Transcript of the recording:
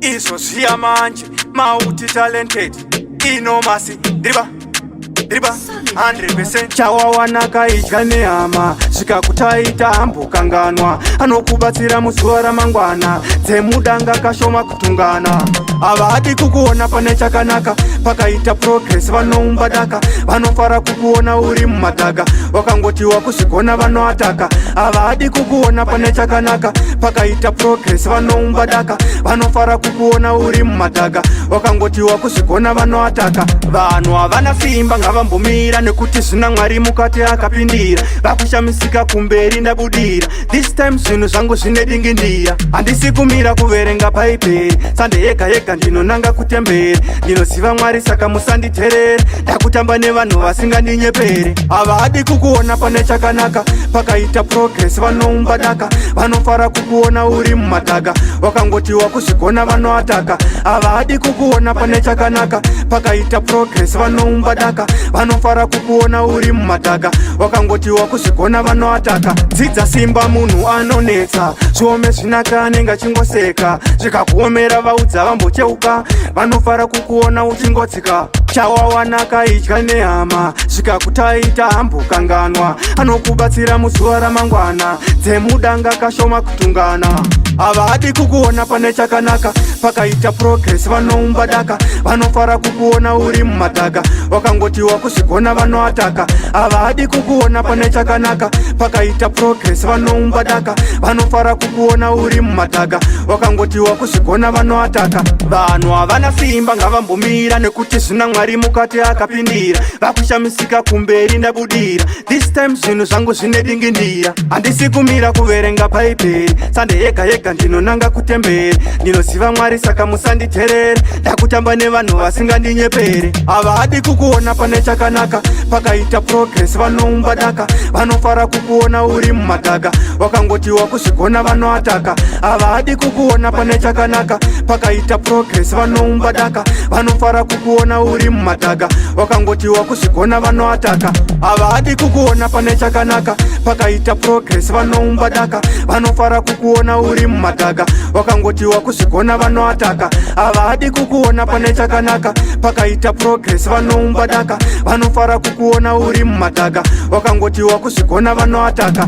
izo ziyamanje mauti talented inomasi driba 100% chawawanaka idya nehama zvikakutaita hambokanganwa anokubatsira muzuva ramangwana dzemudanga kashoma kutungana havadi kukuona pane chakanaka pakaita progress vanoumba daka vanofara kukuona uri mumadhaga wakangotiwa kuzvigona vanoataka havadi kukuona pane chakanaka pakaita progress vanoumba daka vanofara kukuona uri mumadhaga wakangotiwa kuzvigona vanoataka vanhu havana simba ngavambomira nekuti zvina Mwari mukati akapindira vakushamisika kumberi ndabudira this time zvinhu zvangu zvine dingindira handisi kumira kuverenga bhaibheri sande yega yega ndinonanga kutemberi ndinoziva Mwari saka musanditerere ndakutamba nevanhu vasingandinyepere havadi kukuona pane chakanaka pakaita progress vanoumba daka vanofara kukuona uri mumadhaga wakangotiwa kuzvigona vanoataka havadi kukuona pane chakanaka pakaita progress vanoumba daka vanofara kukuona uri mumadhaga wakangotiwa kuzvigona vanoataka dzidza simba munhu anonetsa zviome zvinaka anenge achingoseka zvikakuomera vaudza vambocheuka vanofara kukuona uchingotsika chawawanaka idya nehama zvikakutaita hambokanganwa anokubatsira muzuva ramangwana dzemudanga kashoma kutungana havadi kukuona pane chakanaka pakaita progress vanoumba daka vanofara kukuona uri mumadhaga wakangotiwa kuzvigona vanoataka havadi kukuona pane chakanaka pakaita progress vanoumba daka vanofara kukuona uri mumadhaga wakangotiwa kuzvigona vanoataka vanhu havana simba ngavambomira nekuti zvina Mwari mukati akapindira vakushamisika kumberi ndabudira this time zvinhu zvangu zvine dingindira handisi kumira kuverenga bhaibheri sande yega yega ndinonanga kutemberi ndinoziva Mwari saka musanditerere ndakutamba nevanhu vasingandinyepere havadi kukuona pane chakanaka pakaita progress vanoumba daka vanofara kukuona uri mumadhaga wakangotiwa kuzvigona vanoataka havadi kukuona pane chakanaka pakaita progress vanoumba daka vanofara kukuona uri mumadhaga wakangotiwa kuzvigona vanoataka havadi kukuona pane chakanaka pakaita progress vanoumba daka vanofara kukuona uri mumadhaga wakangotiwa kuzvigona vanoataka havadi kukuona pane chakanaka pakaita progress vanoumba daka vanofara kukuona uri mumadhaga wakangotiwa kuzvigona vanoataka